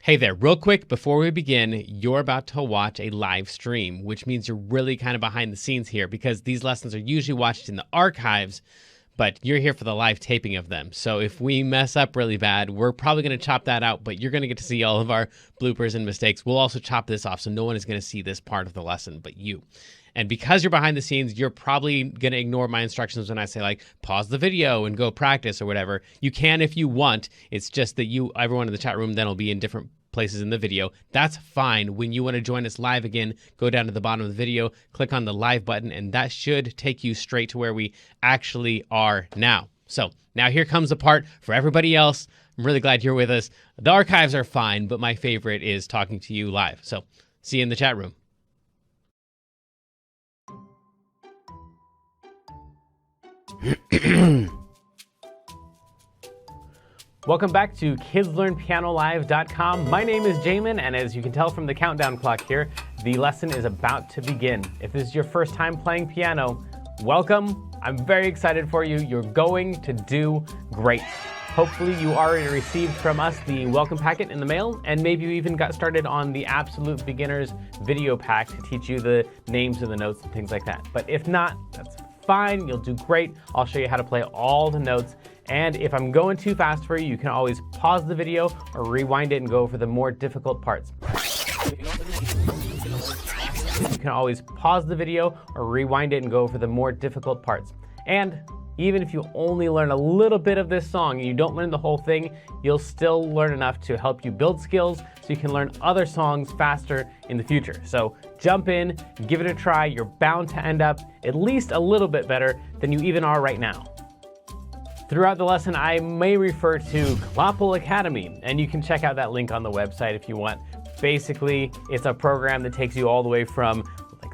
Hey there, real quick before we begin, you're about to watch a live stream, which means you're really kind of behind the scenes here because these lessons are usually watched in the archives, but you're here for the live taping of them. So if we mess up really bad, we're probably going to chop that out, but you're going to get to see all of our bloopers and mistakes. We'll also chop this off, so no one is going to see this part of the lesson but you. And because you're behind the scenes, you're probably going to ignore my instructions when I say, like, pause the video and go practice or whatever. You can if you want. It's just that everyone in the chat room then will be in different places in the video. That's fine. When you want to join us live again, go down to the bottom of the video, click on the live button, and that should take you straight to where we actually are now. So now here comes the part for everybody else. I'm really glad you're with us. The archives are fine, but my favorite is talking to you live. So see you in the chat room. Welcome back to KidsLearnPianoLive.com. My name is Jamin, and as you can tell from the countdown clock here, the lesson is about to begin. If this is your first time playing piano, welcome. I'm very excited for you. You're going to do great. Hopefully you already received from us the welcome packet in the mail, and maybe you even got started on the Absolute Beginners video pack to teach you the names and the notes and things like that. But if not, that's fine. You'll do great. I'll show you how to play all the notes. And if I'm going too fast for you, you can always pause the video or rewind it and go over the more difficult parts. You can always pause the video or rewind it and go over the more difficult parts. And even if you only learn a little bit of this song and you don't learn the whole thing, you'll still learn enough to help you build skills so you can learn other songs faster in the future. So jump in, give it a try. You're bound to end up at least a little bit better than you even are right now. Throughout the lesson, I may refer to Clopple Academy, and you can check out that link on the website if you want. Basically, it's a program that takes you all the way from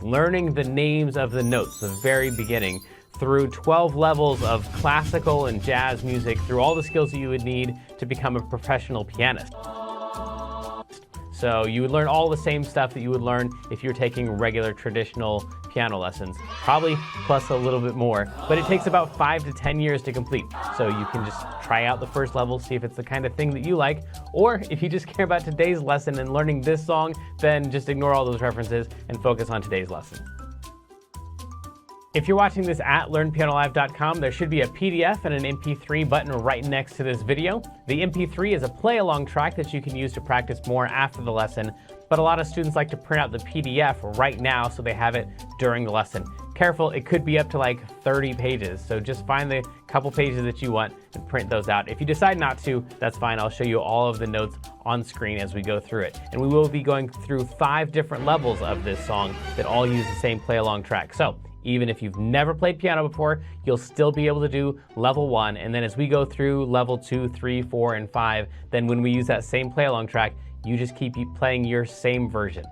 learning the names of the notes, the very beginning, through 12 levels of classical and jazz music, through all the skills that you would need to become a professional pianist. So you would learn all the same stuff that you would learn if you're taking regular traditional piano lessons, probably plus a little bit more, but it takes about 5 to 10 years to complete. So you can just try out the first level, see if it's the kind of thing that you like, or if you just care about today's lesson and learning this song, then just ignore all those references and focus on today's lesson. If you're watching this at LearnPianoLive.com, there should be a PDF and an MP3 button right next to this video. The MP3 is a play-along track that you can use to practice more after the lesson, but a lot of students like to print out the PDF right now so they have it during the lesson. Careful, it could be up to like 30 pages, so just find the couple pages that you want and print those out. If you decide not to, that's fine. I'll show you all of the notes on screen as we go through it. And we will be going through 5 different levels of this song that all use the same play-along track. So even if you've never played piano before, you'll still be able to do level 1. And then as we go through level 2, 3, 4, and 5, then when we use that same play-along track, you just keep playing your same version.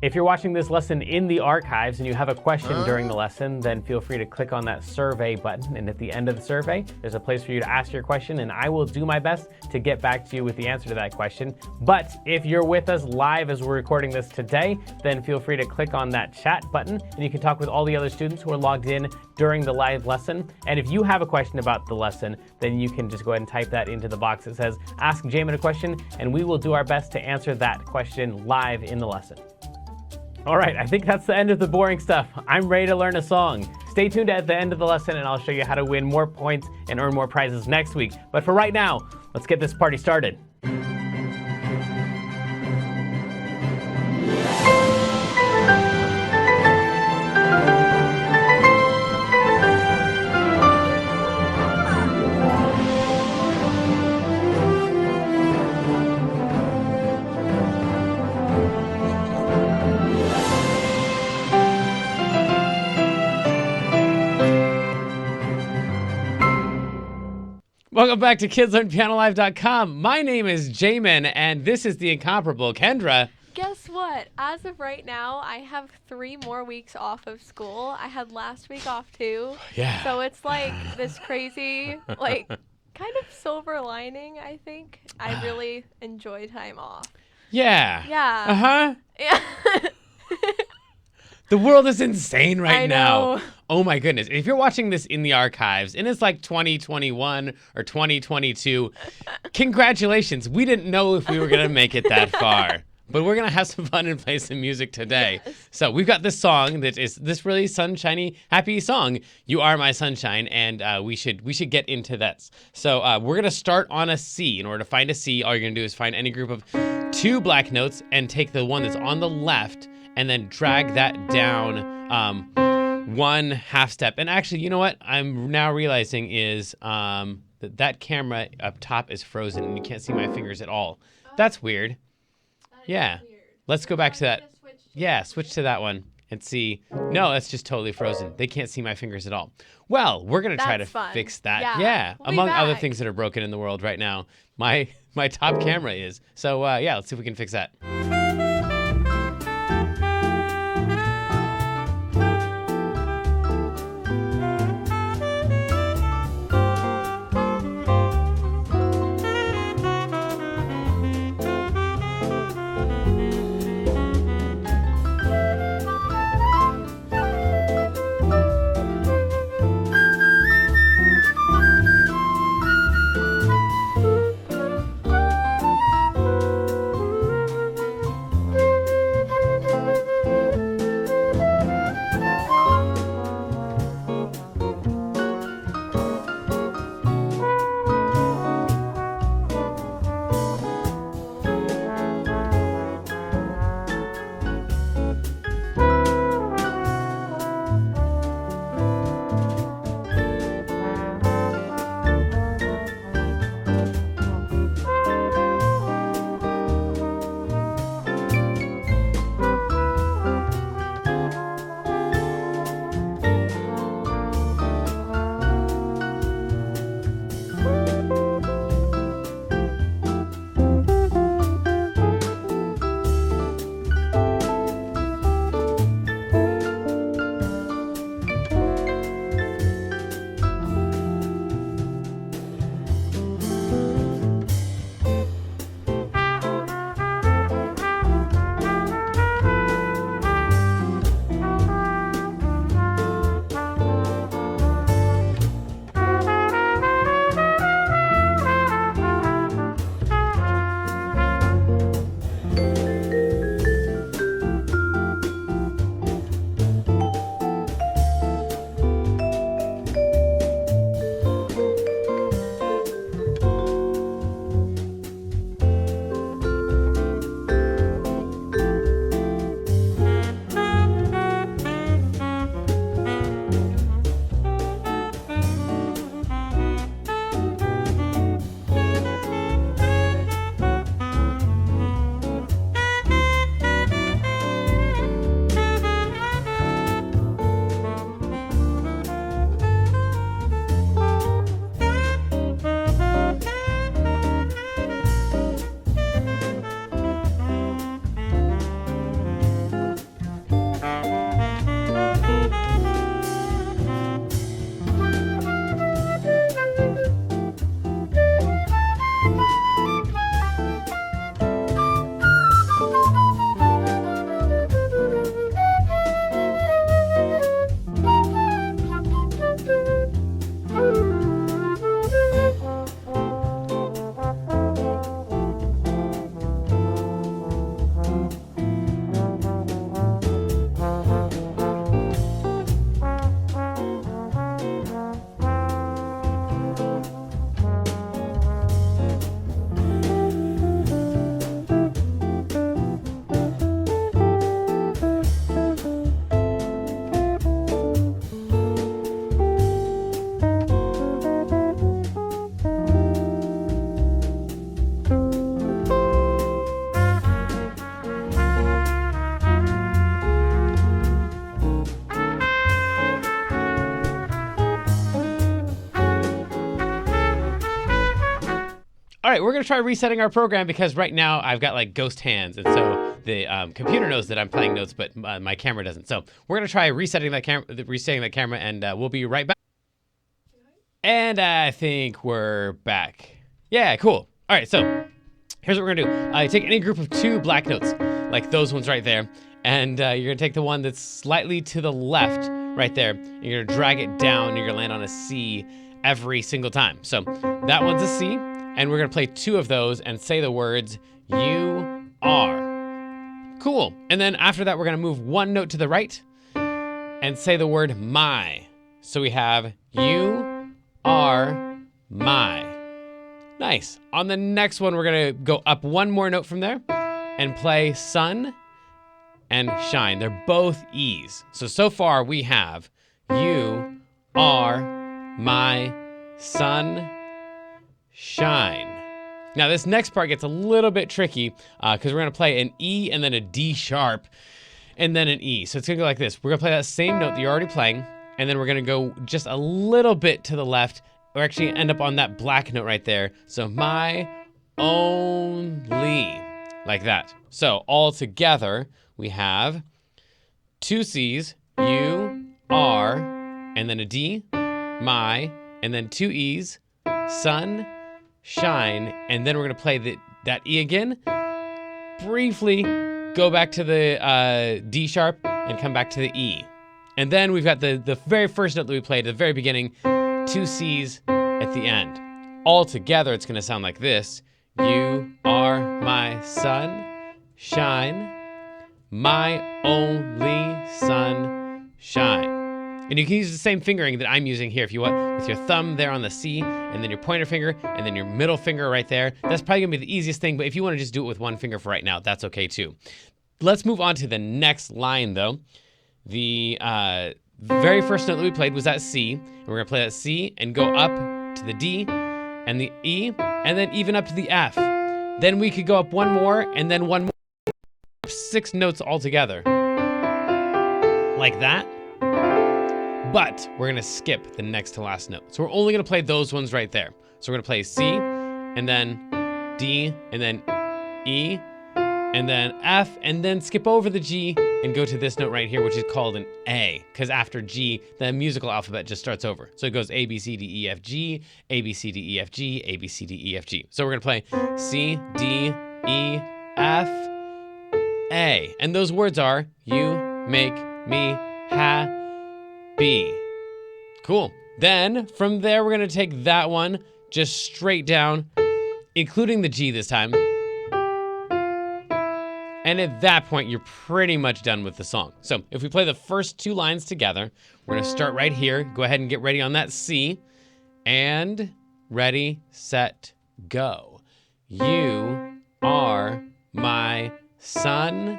If you're watching this lesson in the archives and you have a question during the lesson, then feel free to click on that survey button. And at the end of the survey, there's a place for you to ask your question, and I will do my best to get back to you with the answer to that question. But if you're with us live as we're recording this today, then feel free to click on that chat button, and you can talk with all the other students who are logged in during the live lesson. And if you have a question about the lesson, then you can just go ahead and type that into the box that says, Ask Jamin a question, and we will do our best to answer that question live in the lesson. All right, I think that's the end of the boring stuff. I'm ready to learn a song. Stay tuned at the end of the lesson and I'll show you how to win more points and earn more prizes next week. But for right now, let's get this party started. Welcome back to KidsLearnPianoLive.com. My name is Jamin, and this is the incomparable Kendra. Guess what? As of right now, I have 3 more weeks off of school. I had last week off too. Yeah. So it's like this crazy, like, kind of silver lining, I think. I really enjoy time off. Yeah. Yeah. Uh-huh. Yeah. The world is insane right now. know. Oh my goodness. If you're watching this in the archives and it's like 2021 or 2022, congratulations. We didn't know if we were going to make it that far. But we're going to have some fun and play some music today. Yes. So we've got this song that is this really sunshiny, happy song, You Are My Sunshine, and we should get into that. So we're going to start on a C. In order to find a C, all you're going to do is find any group of 2 black notes and take the one that's on the left and then drag that down 1 half step. And actually, you know what I'm now realizing is that camera up top is frozen and you can't see my fingers at all. That's weird. Yeah. Let's go back to that. Yeah, switch to that one and see. No, that's just totally frozen. They can't see my fingers at all. Well, we're going to try to fix that. Yeah. We'll Among other things that are broken in the world right now, my top camera is. So, yeah, let's see if we can fix that. right, we're going to try resetting our program because right now I've got like ghost hands. And so the computer knows that I'm playing notes, but my camera doesn't. So we're going to try resetting that camera, and we'll be right back. And I think we're back. Yeah, cool. All right, so here's what we're going to do. Take any group of 2 black notes, like those ones right there, and you're going to take the one that's slightly to the left right there, and you're going to drag it down, and you're going to land on a C every single time. So that one's a C, and we're going to play 2 of those and say the words, you are. Cool. And then after that, we're going to move 1 note to the right and say the word my. So we have you are my. Nice. On the next one, we're going to go up 1 more note from there and play sun and shine. They're both E's. So far we have you are my sun shine. Now this next part gets a little bit tricky because we're going to play an E and then a D sharp and then an E. So it's going to go like this. We're going to play that same note that you're already playing, and then we're going to go just a little bit to the left. Or actually end up on that black note right there. So my only, like that. So all together we have 2 C's, you are, and then a D, my, and then 2 E's, sun, shine, and then we're gonna play that E again. Briefly go back to the D sharp and come back to the E. And then we've got the very first note that we played at the very beginning, 2 C's at the end. All together, it's going to sound like this. You are my sunshine, my only sunshine. And you can use the same fingering that I'm using here if you want, with your thumb there on the C, and then your pointer finger, and then your middle finger right there. That's probably going to be the easiest thing, but if you want to just do it with 1 finger for right now, that's okay too. Let's move on to the next line though. The very first note that we played was that C, and we're gonna play that C and go up to the D and the E, and then even up to the F. Then we could go up 1 more, and then 1 more, 6 notes all together. Like that. But we're gonna skip the next to last note. So we're only gonna play those ones right there. So we're gonna play C, and then D, and then E, and then F, and then skip over the G and go to this note right here, which is called an A, because after G, the musical alphabet just starts over. So it goes A, B, C, D, E, F, G, A, B, C, D, E, F, G, A, B, C, D, E, F, G. So we're gonna play C, D, E, F, A. And those words are, you make me happy. Cool. Then from there, we're gonna take that one just straight down, including the G this time. And at that point, you're pretty much done with the song. So if we play the first 2 lines together, we're gonna start right here. Go ahead and get ready on that C. And ready, set, go. You are my sunshine,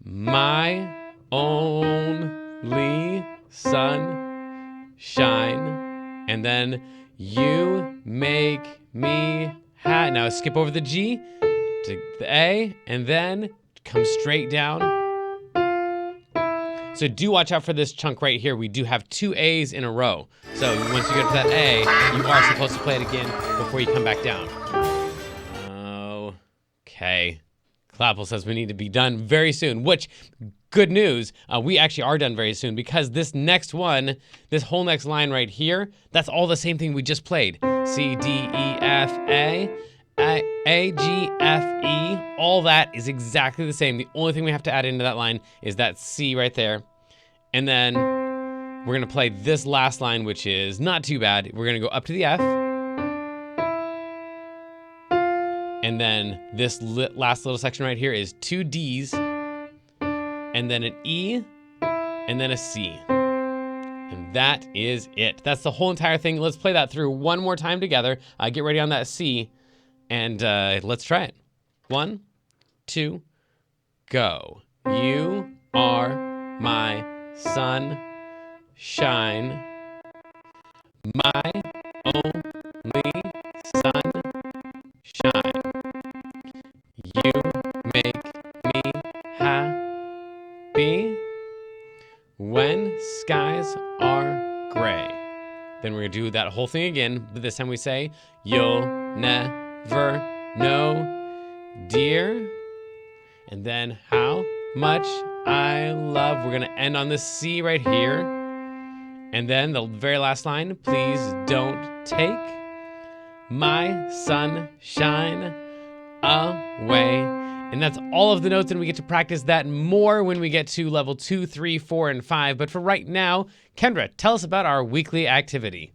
my only sunshine. And then you make me happy. Now skip over the G to the A, and then come straight down. So do watch out for this chunk right here. We do have 2 A's in a row. So once you get to that A, you are supposed to play it again before you come back down. Okay. Clapple says we need to be done very soon, which, good news, we actually are done very soon, because this next one, this whole next line right here, that's all the same thing we just played. C, D, E, F, A, G, F, E, all that is exactly the same. The only thing we have to add into that line is that C right there. And then we're gonna play this last line, which is not too bad. We're gonna go up to the F. And then this last little section right here is 2 D's, and then an E, and then a C. And that is it. That's the whole entire thing. Let's play that through 1 more time together. Get ready on that C, and let's try it. 1, 2, go. You are my sunshine, my only sunshine. You make me happy when skies are gray. Then we're going to do that whole thing again, but this time we say, you'll never know, dear. And then how much I love. We're going to end on the C right here. And then the very last line, please don't take my sunshine away. And that's all of the notes, and we get to practice that more when we get to level 2, 3, 4, and 5. But for right now, Kendra, tell us about our weekly activity.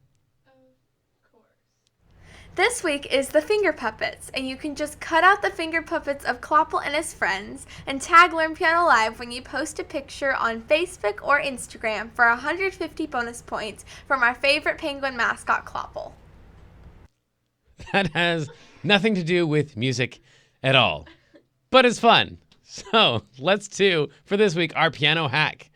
This week is the finger puppets, and you can just cut out the finger puppets of Kloppel and his friends and tag Learn Piano Live when you post a picture on Facebook or Instagram for 150 bonus points from our favorite penguin mascot, Kloppel. That has nothing to do with music at all, but it's fun. So let's do, for this week, our piano hack.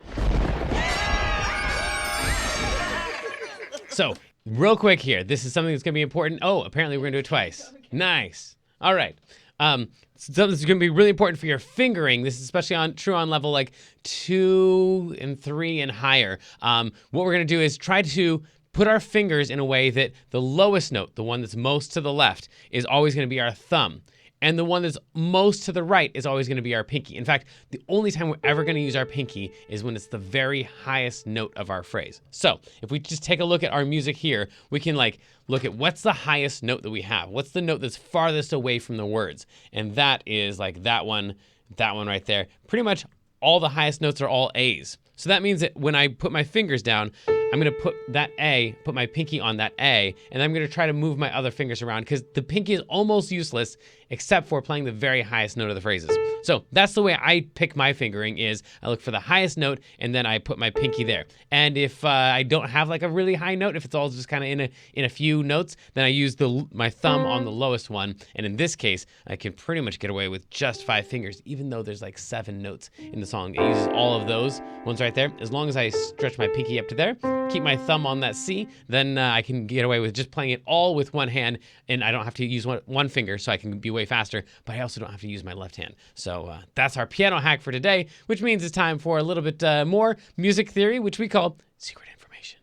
So, real quick here, this is something that's going to be important. Oh, apparently we're going to do it twice. Okay. Nice. All right. Something that's going to be really important for your fingering. This is especially true on level like 2 and 3 and higher. What we're going to do is try to put our fingers in a way that the lowest note, the one that's most to the left, is always going to be our thumb. And the one that's most to the right is always going to be our pinky. In fact, the only time we're ever going to use our pinky is when it's the very highest note of our phrase. So if we just take a look at our music here, we can look at what's the highest note that we have. What's the note that's farthest away from the words? And that is like that one right there. Pretty much all the highest notes are all A's. So that means that when I put my fingers down, I'm going to put my pinky on that A, and I'm going to try to move my other fingers around because the pinky is almost useless except for playing the very highest note of the phrases. So that's the way I pick my fingering is I look for the highest note and then I put my pinky there. And if I don't have like a really high note, if it's all just kind of in a few notes, then I use my thumb on the lowest one. And in this case, I can pretty much get away with just 5 fingers, even though there's like 7 notes in the song. It uses all of those ones right there. As long as I stretch my pinky up to there, keep my thumb on that C, then I can get away with just playing it all with one hand, and I don't have to use one finger, so I can be way faster, but I also don't have to use my left hand. So that's our piano hack for today, which means it's time for a little bit more music theory, which we call secret information.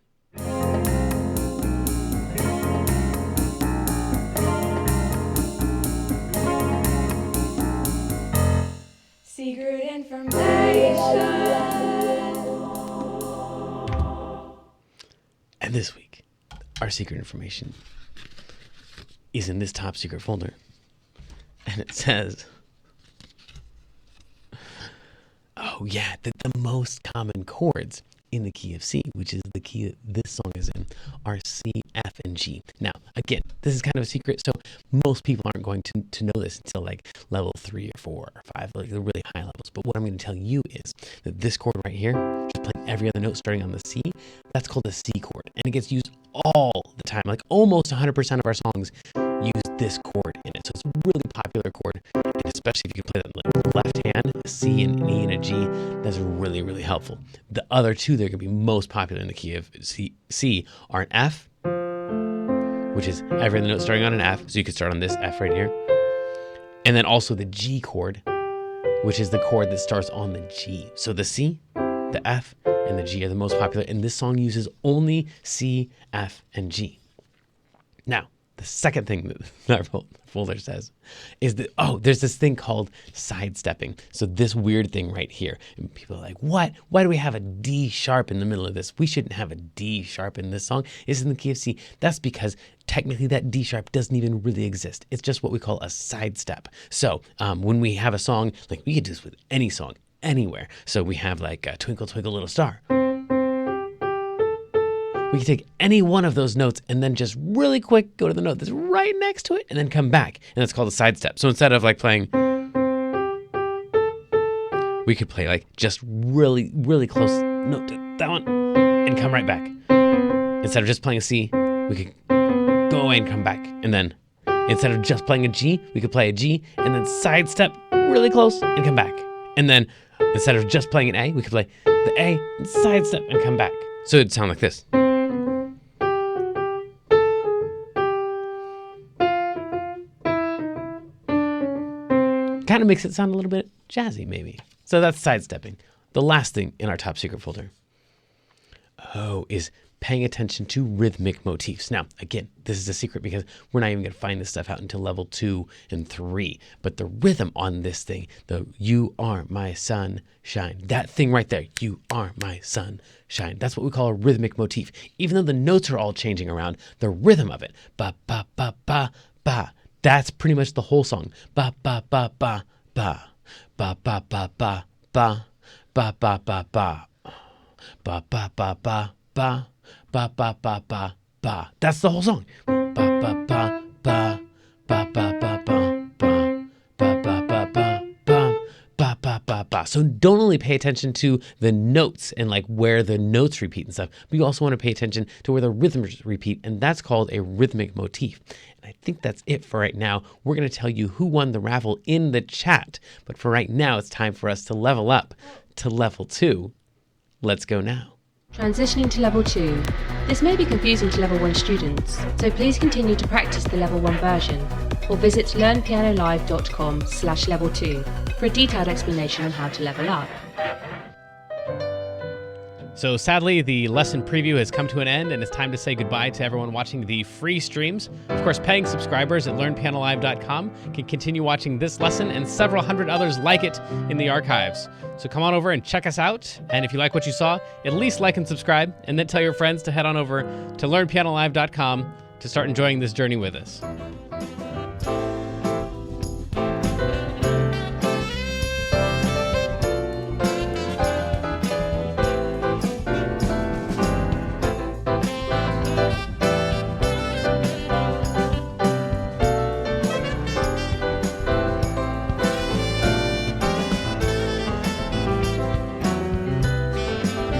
Secret information. And this week, our secret information is in this top secret folder. And it says, the most common chords in the key of C, which is the key that this song is in, are C, F, and G. Now, again, this is kind of a secret, so most people aren't going to know this until like level 3 or 4 or 5, like the really high levels. But what I'm going to tell you is that this chord right here, just playing every other note starting on the C, that's called a C chord. And it gets used all the time. Like almost 100% of our songs use this chord in it. So it's a really popular chord. And especially if you can play that in the left hand, a C and an E and a G, that's really, really helpful. The other two that are going to be most popular in the key of C are an F, which is every other note starting on an F. So you could start on this F right here. And then also the G chord, which is the chord that starts on the G. So the C, the F, and the G are the most popular. And this song uses only C, F, and G. Now, the second thing that our folder says is that, there's this thing called sidestepping. So this weird thing right here. And people are like, what? Why do we have a D sharp in the middle of this? We shouldn't have a D sharp in this song. It's in the key of C. That's because technically that D sharp doesn't even really exist. It's just what we call a sidestep. So when we have a song, like we could do this with any song, anywhere. So we have like Twinkle, Twinkle, Little Star. We can take any one of those notes and then just really quick go to the note that's right next to it and then come back. And that's called a sidestep. So instead of like playing, we could play like just really, really close note to that one and come right back. Instead of just playing a C, we could go away and come back. And then instead of just playing a G, we could play a G and then sidestep really close and come back. And then instead of just playing an A, we could play the A and sidestep and come back. So it'd sound like this. Kind of makes it sound a little bit jazzy, maybe. So that's sidestepping. The last thing in our top secret folder, is paying attention to rhythmic motifs. Now, again, this is a secret because we're not even going to find this stuff out until level 2 and 3. But the rhythm on this thing, the you are my sunshine, that thing right there, you are my sunshine, that's what we call a rhythmic motif. Even though the notes are all changing around, the rhythm of it, ba, ba, ba, ba, ba, that's pretty much the whole song. Ba, ba, ba, ba, ba, ba, ba, ba, ba, ba, ba, ba, ba, ba, ba, ba, ba, ba, ba. Ba ba ba ba ba. That's the whole song. Ba ba ba ba ba ba ba ba ba ba ba ba ba ba ba ba ba. So don't only pay attention to the notes and like where the notes repeat and stuff, but you also want to pay attention to where the rhythms repeat, and that's called a rhythmic motif. And I think that's it for right now. We're going to tell you who won the raffle in the chat, but for right now, it's time for us to level up to level 2. Let's go now. Transitioning to level 2. This may be confusing to level 1 students, so please continue to practice the level 1 version or visit learnpianolive.com/level 2 for a detailed explanation on how to level up. So sadly, the lesson preview has come to an end, and it's time to say goodbye to everyone watching the free streams. Of course, paying subscribers at learnpianolive.com can continue watching this lesson and several hundred others like it in the archives. So come on over and check us out. And if you like what you saw, at least like and subscribe, and then tell your friends to head on over to learnpianolive.com to start enjoying this journey with us.